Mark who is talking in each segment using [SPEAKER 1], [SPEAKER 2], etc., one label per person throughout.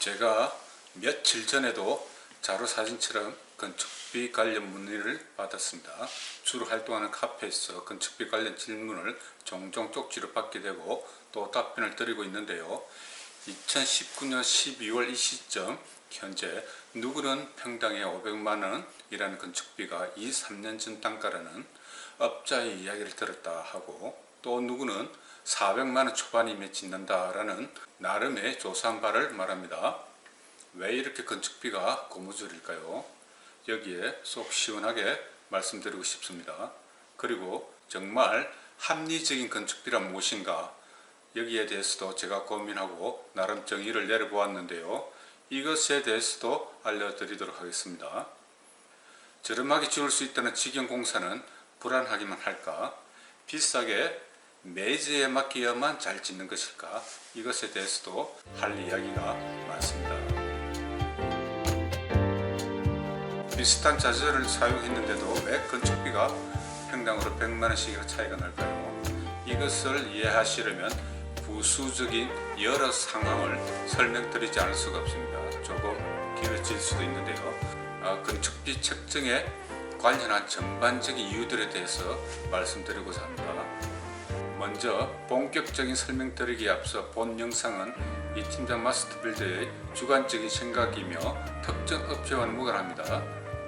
[SPEAKER 1] 제가 며칠 전에도 자료사진처럼 건축비 관련 문의를 받았습니다. 주로 활동하는 카페에서 건축비 관련 질문을 종종 쪽지로 받게 되고 또 답변을 드리고 있는데요. 2019년 12월 이 시점 현재 누구는 평당에 500만원이라는 건축비가 3년 전 단가라는 업자의 이야기를 들었다 하고, 또 누구는 400만원 초반이면 짓는다라는 나름의 조사한 바를 말합니다. 왜 이렇게 건축비가 고무줄일까요? 여기에 속 시원하게 말씀드리고 싶습니다. 그리고 정말 합리적인 건축비란 무엇인가, 여기에 대해서도 제가 고민하고 나름 정의를 내려보았는데요. 이것에 대해서도 알려드리도록 하겠습니다. 저렴하게 지을 수 있다는 직영공사는 불안하기만 할까? 비싸게 매제에 맡겨야만 잘 짓는 것일까? 이것에 대해서도 할 이야기가 많습니다. 비슷한 자재를 사용했는데도 왜 건축비가 평당으로 100만원씩이나 차이가 날까요? 이것을 이해하시려면 부수적인 여러 상황을 설명드리지 않을 수가 없습니다. 조금 길어질 수도 있는데요. 건축비 책정에 관련한 전반적인 이유들에 대해서 말씀드리고자 합니다. 먼저 본격적인 설명드리기에 앞서 본 영상은 이 팀장 마스터빌드의 주관적인 생각이며 특정 업체와는 무관합니다.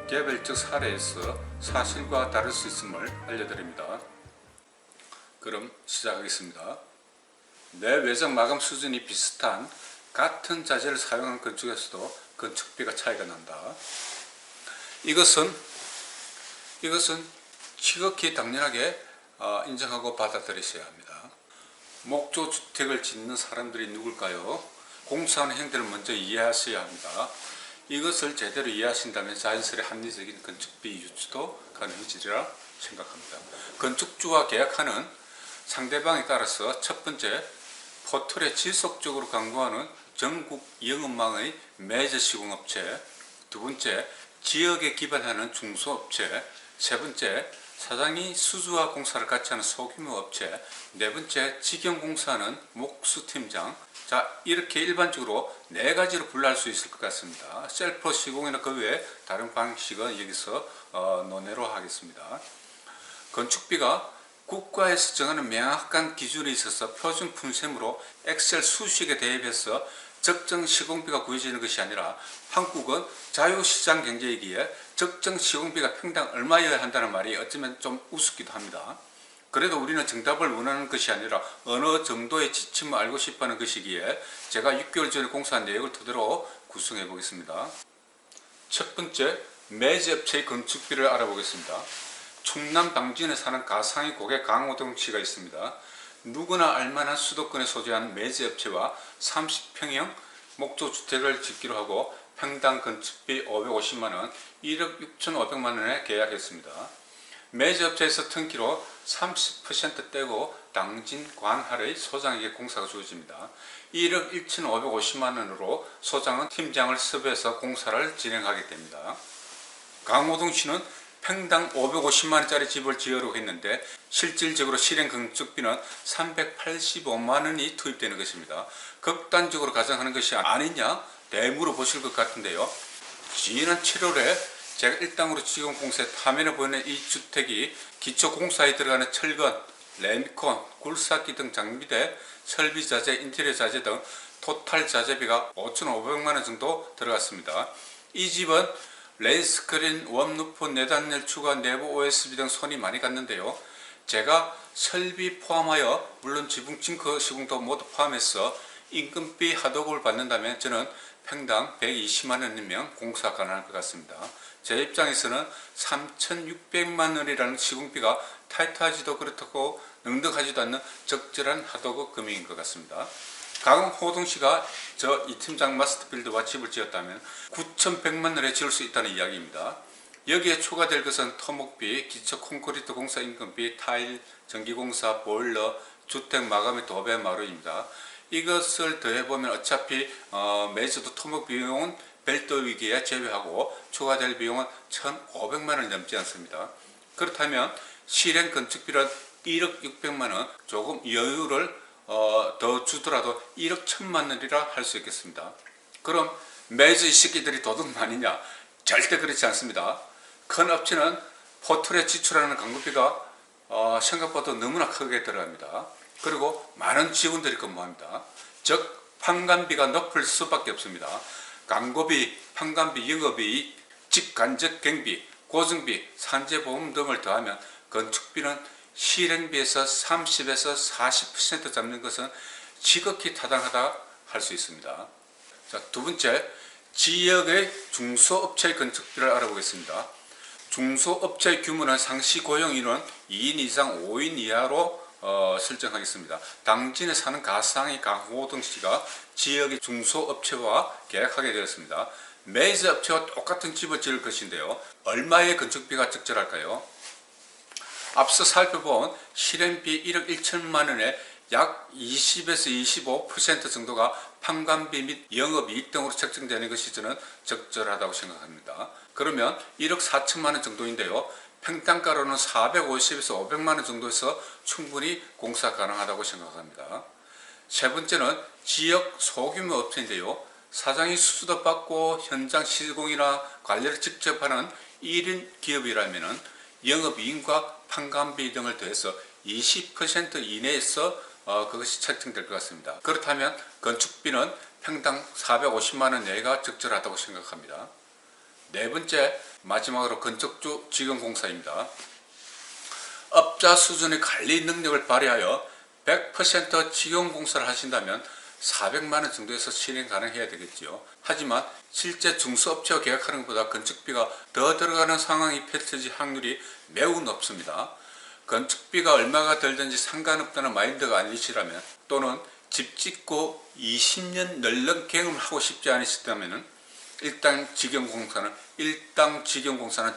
[SPEAKER 1] 개별적 사례에서 사실과 다를 수 있음을 알려드립니다. 그럼 시작하겠습니다. 내 외적 마감 수준이 비슷한 같은 자재를 사용한 건축에서도 건축비가 차이가 난다. 이것은 지극히 당연하게 인정하고 받아들이셔야 합니다. 목조 주택을 짓는 사람들이 누굴까요? 공사하는 행태를 먼저 이해하셔야 합니다. 이것을 제대로 이해하신다면 자연스레 합리적인 건축비 유추도 가능해지리라 생각합니다. 건축주와 계약하는 상대방에 따라서 첫 번째, 포털에 지속적으로 광고하는 전국 영업망의 매제 시공업체, 두 번째, 지역에 기반하는 중소업체, 세 번째, 사장이 수주와 공사를 같이 하는 소규모 업체, 네 번째, 직영공사하는 목수팀장. 자, 이렇게 일반적으로 네 가지로 분류할 수 있을 것 같습니다. 셀프 시공이나 그 외에 다른 방식은 여기서 논의로 하겠습니다. 건축비가 국가에서 정하는 명확한 기준이 있어서 표준 품셈으로 엑셀 수식에 대입해서 적정 시공비가 구해지는 것이 아니라, 한국은 자유시장 경제이기에 적정 시공비가 평당 얼마여야 한다는 말이 어쩌면 좀 우습기도 합니다. 그래도 우리는 정답을 원하는 것이 아니라 어느 정도의 지침을 알고 싶어하는 것이기에 제가 6개월 전에 공사한 내역을 토대로 구성해 보겠습니다. 첫 번째, 매제업체의 건축비를 알아보겠습니다. 충남 당진에 사는 가상의 고객 강호동 씨가 있습니다. 누구나 알만한 수도권에 소재한 매제업체와 30평형 목조주택을 짓기로 하고 평당 건축비 550만원, 1억 6,500만원에 계약했습니다. 매제업체에서 턴키로 30% 떼고 당진 관할의 소장에게 공사가 주어집니다. 1억 1,550만원으로 소장은 팀장을 섭외해서 공사를 진행하게 됩니다. 강호동 씨는 평당 550만원짜리 집을 지으려고 했는데 실질적으로 실행 건축비는 385만원이 투입되는 것입니다. 극단적으로 가정하는 것이 아니냐 되물어보실 것 같은데요. 지난 7월에 제가 일당으로 지금 공사에 화면에 보이는 이 주택이 기초공사에 들어가는 철근, 레미콘, 굴삭기 등 장비대, 설비자재, 인테리어 자재 등 토탈 자재비가 5,500만원 정도 들어갔습니다. 이 집은 레인스크린, 웜루프, 내단열 추가, 내부 OSB 등 손이 많이 갔는데요. 제가 설비 포함하여 물론 지붕 징크 시공도 모두 포함해서 인건비 하도급을 받는다면 저는 평당 120만원이면 공사 가능할 것 같습니다. 제 입장에서는 3,600만원이라는 시공비가 타이트하지도 그렇고 넉넉하지도 않는 적절한 하도급 금액인 것 같습니다. 강호동씨가 저 이 팀장 마스터빌드와 집을 지었다면 9,100만원에 지을 수 있다는 이야기입니다. 여기에 추가될 것은 토목비, 기초 콘크리트 공사 인건비, 타일, 전기공사, 보일러, 주택 마감의 도배 마루입니다. 이것을 더해보면 어차피 매저도 토목 비용은 별도 위기에 제외하고 추가될 비용은 1,500만원이 넘지 않습니다. 그렇다면 실행 건축비는 1억 600만원, 조금 여유를 더 주더라도 1억 1,000만원이라 할 수 있겠습니다. 그럼 매주 이 새끼들이 도둑 아니냐? 절대 그렇지 않습니다. 큰 업체는 포털에 지출하는 광고비가 생각보다 너무나 크게 들어갑니다. 그리고 많은 직원들이 근무합니다. 즉 판관비가 높을 수밖에 없습니다. 광고비, 판관비, 영업이익, 직간접 경비, 고정비, 산재보험 등을 더하면 건축비는 실행비에서 30에서 40% 잡는 것은 지극히 타당하다 할 수 있습니다. 자, 두 번째, 지역의 중소업체의 건축비를 알아보겠습니다. 중소업체의 규모는 상시 고용 인원 2인 이상 5인 이하로 설정하겠습니다. 당진에 사는 가상의 강호동 씨가 지역의 중소업체와 계약하게 되었습니다. 메이저 업체와 똑같은 집을 지을 것인데요. 얼마의 건축비가 적절할까요? 앞서 살펴본 실행비 1억 1천만 원에 약 20에서 25% 정도가 판관비 및 영업이익 등으로 책정되는 것이 저는 적절하다고 생각합니다. 그러면 1억 4천만 원 정도인데요. 평당가로는 450에서 500만 원 정도에서 충분히 공사 가능하다고 생각합니다. 세 번째는 지역 소규모 업체인데요. 사장이 수수료 받고 현장 시공이나 관리를 직접 하는 1인 기업이라면 영업이익과 판관비 등을 더해서 20% 이내에서 그것이 책정될 것 같습니다. 그렇다면 건축비는 평당 450만 원 내외가 적절하다고 생각합니다. 네 번째, 마지막으로 건축주 직원공사입니다. 업자 수준의 관리 능력을 발휘하여 100% 직원공사를 하신다면 400만 원 정도에서 실행 가능해야 되겠죠. 하지만 실제 중소업체와 계약하는 것보다 건축비가 더 들어가는 상황이 펼쳐질 확률이 매우 높습니다. 건축비가 얼마가 들든지 상관없다는 마인드가 아니시라면, 또는 집 짓고 20년 널널 경험을 하고 싶지 않으시다면 일당 직영공사는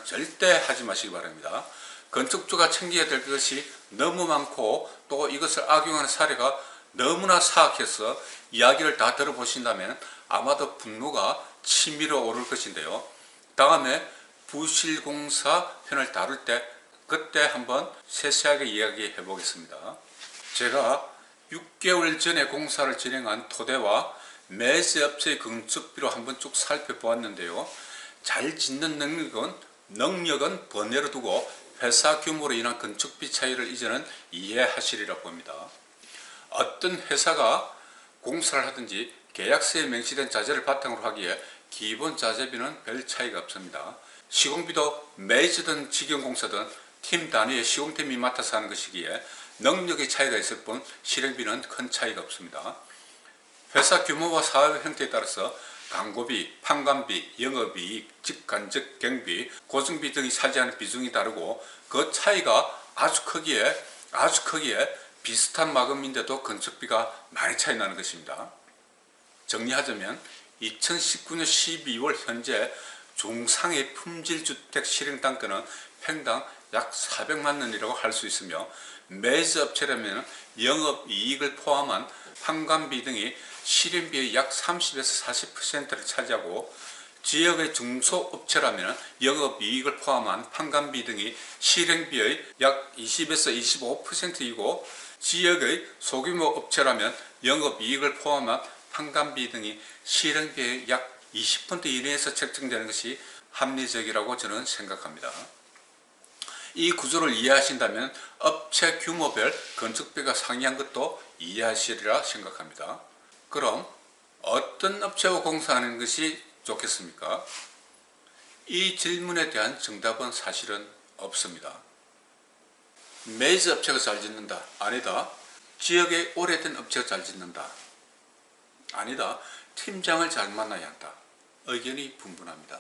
[SPEAKER 1] 절대 하지 마시기 바랍니다. 건축주가 챙겨야 될 것이 너무 많고 또 이것을 악용하는 사례가 너무나 사악해서 이야기를 다 들어보신다면 아마도 분노가 치밀어 오를 것인데요. 다음에 부실공사 편을 다룰 때 그때 한번 세세하게 이야기해 보겠습니다. 제가 6개월 전에 공사를 진행한 토대와 매세 업체의 건축비로 한번 쭉 살펴보았는데요. 잘 짓는 능력은 번외로 두고 회사 규모로 인한 건축비 차이를 이제는 이해하시리라 봅니다. 어떤 회사가 공사를 하든지 계약서에 명시된 자재를 바탕으로 하기에 기본 자재비는 별 차이가 없습니다. 시공비도 메이저든 직영공사든 팀 단위의 시공팀이 맡아서 하는 것이기에 능력의 차이가 있을 뿐 실행비는 큰 차이가 없습니다. 회사 규모와 사업 형태에 따라서 광고비, 판관비, 영업이익, 직간접 경비, 고정비 등이 차지하는 비중이 다르고 그 차이가 아주 크기에 비슷한 마감인데도 건축비가 많이 차이 나는 것입니다. 정리하자면 2019년 12월 현재 중상의 품질주택 실행단가는 평당 약 400만 원이라고 할 수 있으며, 매저 업체라면 영업이익을 포함한 판관비 등이 실행비의 약 30에서 40%를 차지하고, 지역의 중소업체라면 영업이익을 포함한 판관비 등이 실행비의 약 20에서 25%이고, 지역의 소규모 업체라면 영업이익을 포함한 판관비 등이 실행비의 약 20% 이내에서 책정되는 것이 합리적이라고 저는 생각합니다. 이 구조를 이해하신다면 업체 규모별 건축비가 상이한 것도 이해하시리라 생각합니다. 그럼 어떤 업체와 공사하는 것이 좋겠습니까? 이 질문에 대한 정답은 사실은 없습니다. 메이저 업체가 잘 짓는다. 아니다. 지역의 오래된 업체가 잘 짓는다. 아니다. 팀장을 잘 만나야 한다. 의견이 분분합니다.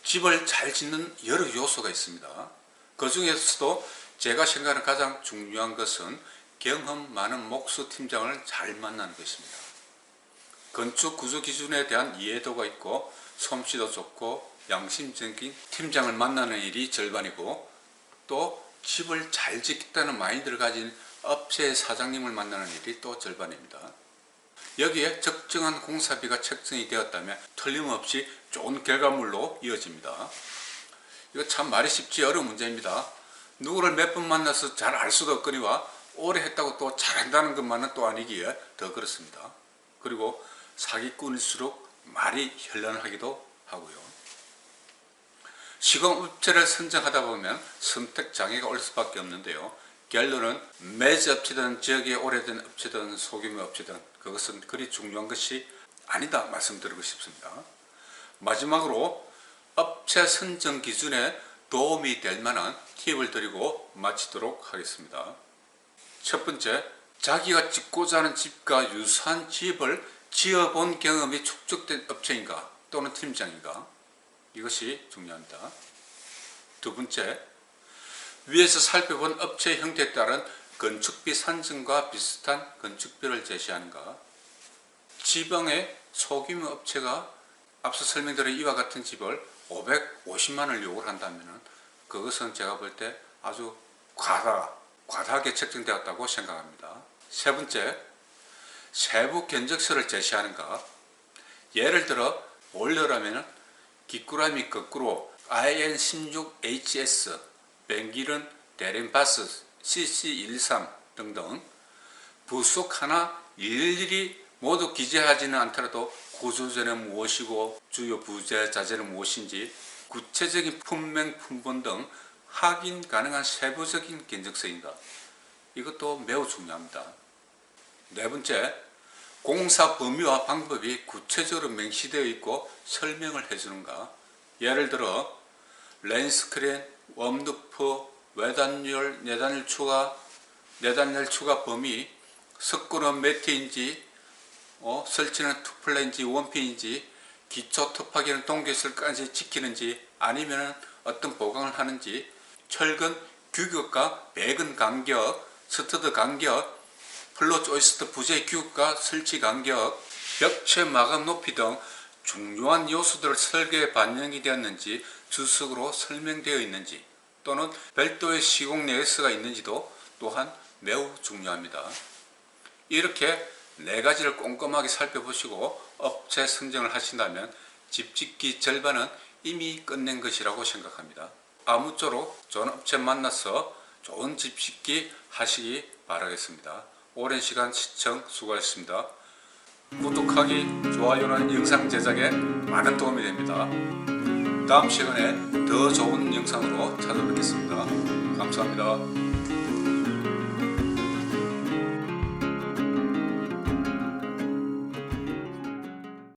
[SPEAKER 1] 집을 잘 짓는 여러 요소가 있습니다. 그 중에서도 제가 생각하는 가장 중요한 것은 경험 많은 목수 팀장을 잘 만나는 것입니다. 건축 구조 기준에 대한 이해도가 있고 솜씨도 좋고 양심적인 팀장을 만나는 일이 절반이고, 또 집을 잘 짓겠다는 마인드를 가진 업체의 사장님을 만나는 일이 또 절반입니다. 여기에 적정한 공사비가 책정이 되었다면 틀림없이 좋은 결과물로 이어집니다. 이거 참 말이 쉽지 어려운 문제입니다. 누구를 몇 번 만나서 잘 알 수도 없거니와 오래 했다고 또 잘한다는 것만은 또 아니기에 더 그렇습니다. 그리고 사기꾼일수록 말이 현란하기도 하고요. 시공업체를 선정하다 보면 선택 장애가 올 수밖에 없는데요. 결론은 매주 업체든 지역에 오래된 업체든 소규모 업체든 그것은 그리 중요한 것이 아니다 말씀드리고 싶습니다. 마지막으로 업체 선정 기준에 도움이 될 만한 팁을 드리고 마치도록 하겠습니다. 첫 번째, 자기가 짓고자 하는 집과 유사한 집을 지어본 경험이 축적된 업체인가 또는 팀장인가, 이것이 중요합니다. 두 번째, 위에서 살펴본 업체의 형태에 따른 건축비 산정과 비슷한 건축비를 제시하는가. 지방의 소규모 업체가 앞서 설명드린 이와 같은 집을 550만원을 요구를 한다면 그것은 제가 볼 때 아주 과다하게 책정되었다고 생각합니다. 세 번째, 세부 견적서를 제시하는가. 예를 들어 보일러라면 기꾸라미 거꾸로 IN16HS, ben길은 데렌바스 CC113 등등 부속 하나 일일이 모두 기재하지는 않더라도 구조재는 무엇이고 주요 부재 자재는 무엇인지 구체적인 품명 품번 등 확인 가능한 세부적인 견적서인가, 이것도 매우 중요합니다. 네 번째, 공사 범위와 방법이 구체적으로 명시되어 있고 설명을 해주는가. 예를 들어 랜스크린, 웜루프, 외단열, 내단열 추가 범위, 석고는 매트인지 설치는 투플레인지 원핀인지, 기초 터파기는 동계설까지 지키는지 아니면 어떤 보강을 하는지, 철근 규격과 배근 간격, 스터드 간격, 플로 조이스트 부재 규격과 설치 간격, 벽체 마감 높이 등 중요한 요소들 설계에 반영이 되었는지 주석으로 설명되어 있는지 또는 별도의 시공 내역서가 있는지도 또한 매우 중요합니다. 이렇게 네 가지를 꼼꼼하게 살펴보시고 업체 선정을 하신다면 집 짓기 절반은 이미 끝낸 것이라고 생각합니다. 아무쪼록 좋은 업체 만나서 좋은 집 짓기 하시기 바라겠습니다. 오랜 시간 시청 수고하셨습니다. 구독하기, 좋아요는 영상 제작에 많은 도움이 됩니다. 다음 시간에 더 좋은 영상으로 찾아뵙겠습니다. 감사합니다.